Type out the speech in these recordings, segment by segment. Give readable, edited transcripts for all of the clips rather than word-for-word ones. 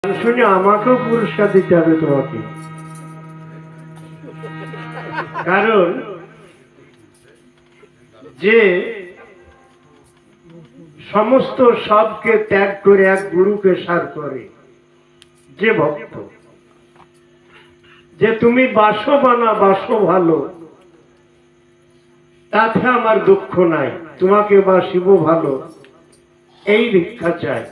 শুনে আমাকেও পুরস্কার দিতে হবে তোমাকে, কারণ যে সমস্ত সবকে ত্যাগ করে এক গুরুকে সার করে, যে ভক্ত, যে তুমি বাসো বানা বাসো ভালো, তাতে আমার দুঃখ নাই, তোমাকে বাসিব ভালো, এই ভিক্ষা চাই।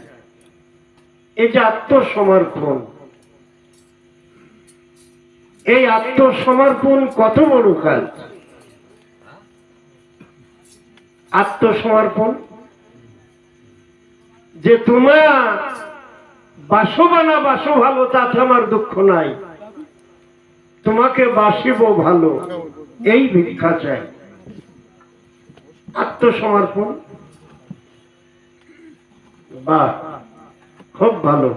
এই যে আত্মসমর্পণ, এই আত্মসমর্পণ কত বড় কাজ। আত্মসমর্পণ যে তোমার বাসো বানা বাসো ভালো, তাতে আমার দুঃখ নাই, তোমাকে বাসিব ভালো, এই ভিক্ষা চাই। আত্মসমর্পণ, বাহ, খুব ভালো।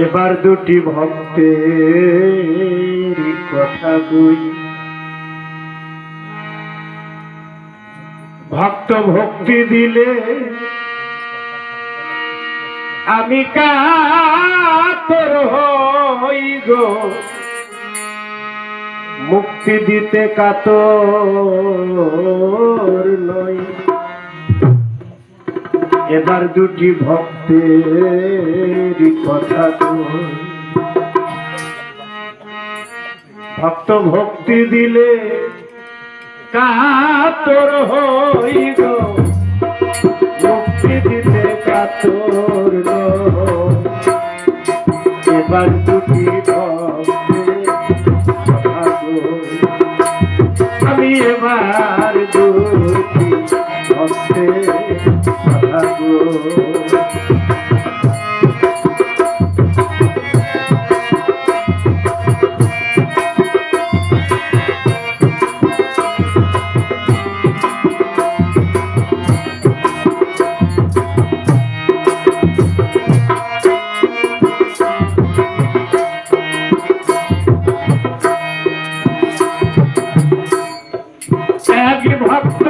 এবার দুটি ভক্তের কথা কই। ভক্ত ভক্তি দিলে আমি কাতর হই গো, মুক্তি দিতে কাতর নই। এবার দুটি ভক্তের কথা কই। ভক্ত ভক্তি দিলে কাতর হই গো, মুক্তি দিতে কাতর নই। এবার দুটি ভক্তের কথা কই। আমি এবার দুটি ভক্তের কথা কই। ভক্ত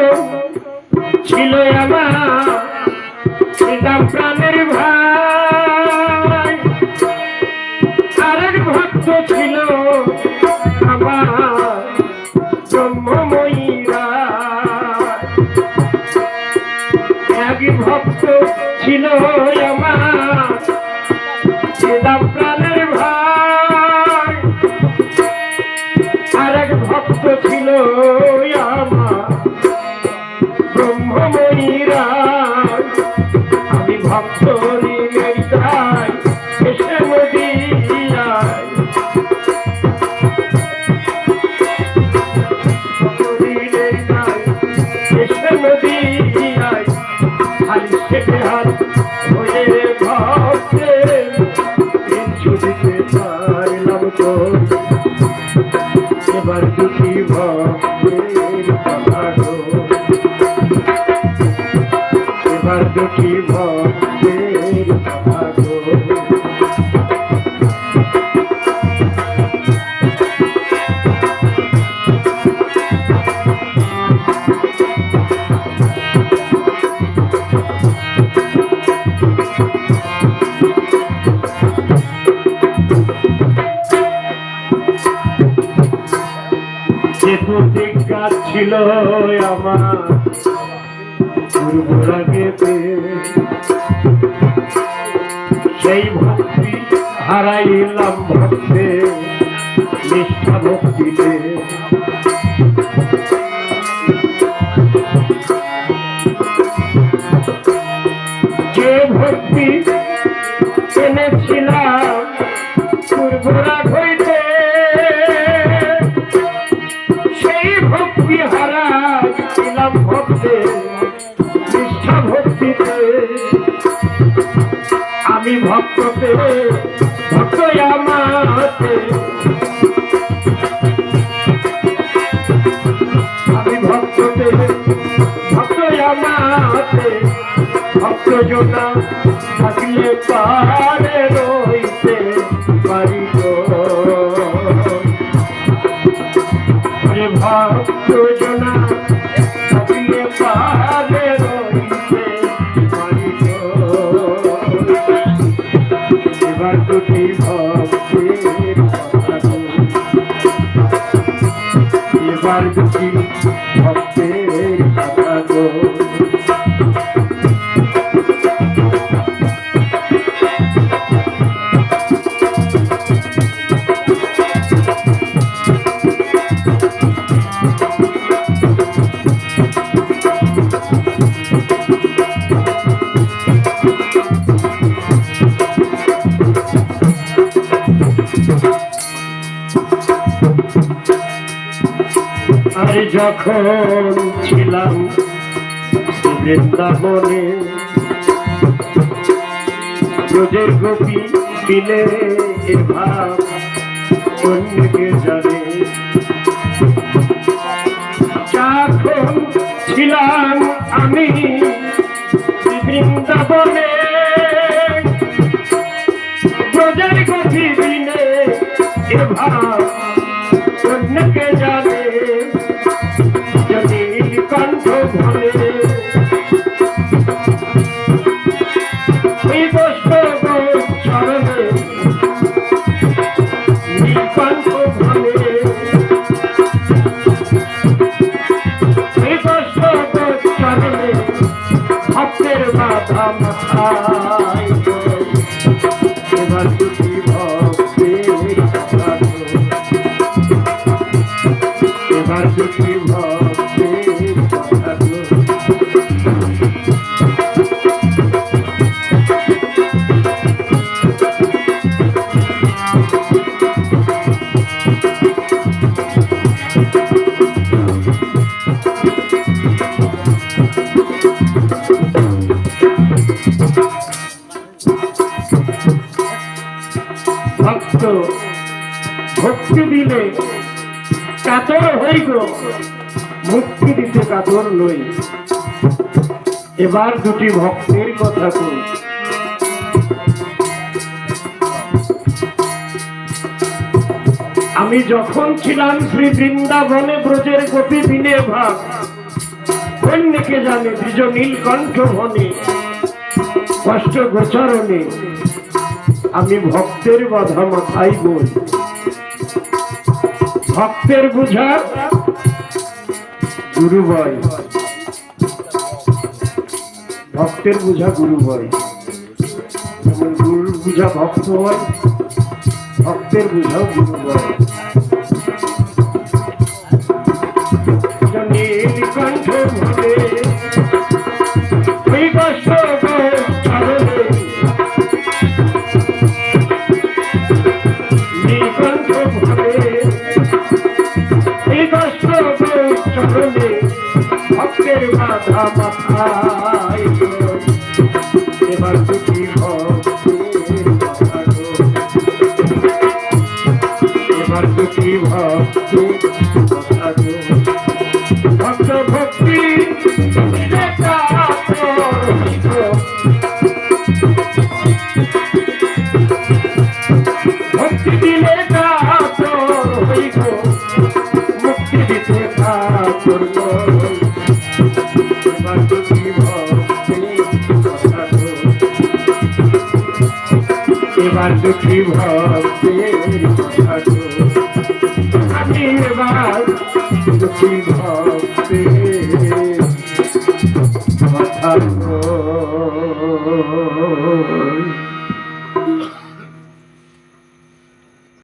ছিল আমার প্রাণের ভাই, আরেক ভক্ত ছিল আমার ব্রহ্মময়ীরা। এক ভক্ত ছিল আমার প্রাণের ভাই, আরেক ভক্ত ছিল আমার ব্রহ্মময়ীরা। আমি ভক্ত নির্দায় এসে মদিনায়, এসে মদিনায় খালি সেটে হাত হয়ে ভক্তের কিছু দিতে পারলাম তো। এবার দুটি ভক্তের কথা কই। এবার দুটি ভক্তের কথা কই। যে প্রতিজ্ঞা ছিল আমার পূর্বরাগেতে, সেই ভক্তি হারাইলাম ভক্তে নিষ্ঠা ভক্তিতে। যে ভক্তি এনেছিলাম পূর্বরাগ হইতে, সেই ভক্তি হারাইলাম ভক্তে নিষ্ঠা ভক্তিতে। আমি ভক্ততে ভক্ত আমাতে, আমি ভক্ততে ভক্ত আমাতে। ভক্ত জনা থাকলে পারে রইতে পারি গো। ভক্ত জনা কপিয়ে পারে রইছে এবার দুটি ভক্তের কথা গো, এবার দুটি ভক্তের কথা গো। আর যখন ছিলাম বৃন্দাবনে ব্রজের গোপী বিলে এ ভাব অন্যকে জানে, যখন ছিলাম আমি বৃন্দাবনে ব্রজের গোপী বিলে এ ভাব অন্যকে জানে, কণ্ঠ ভরে এই কষ্ট চরণে নীলকণ্ঠ ভরে এই কষ্ট চরণে ভক্তের বাধা মাথায় এবার দুটি ভক্তের কথা গো, এবার দুটি ভক্তের কথা গো। ভক্ত ভক্তি দিলে কাতর হইব, মুক্তি দিতে কাতর নই। এবার দুটি ভক্তের কথা কই। আমি যখন ছিলাম শ্রী বৃন্দাবনে ব্রজের গোপী বিনে ভাব অন্যকে জানে দ্বিজ নীলকণ্ঠ বনে কষ্ট গোচরণে আমি ভক্তের বাধা মাথায় বই, ভক্তের বুঝা গুরু বয়, ভক্তের বুঝা গুরু বয়, যেমন গুরুর বুঝা ভক্ত হয়, ভক্তের বুঝাও গুরু বয়। নীলকণ্ঠ ভবে এই কষ্ট নীলকণ্ঠ ভবে এই কষ্ট চরণে ভক্তের বাধা মাথায় এবার দুটি ভক্তের কথা গো, এবার দুটি ভক্তের কথা গো। ভক্ত ভক্তি ভক্তি দিলে কাতর হইব, মুক্তি দিতে কাতর নই। এবার দুটি ভক্তের কথা গো, এবার দুটি ভক্তের কথা গো। আমি এবার দুটি ভক্তের কথা গো।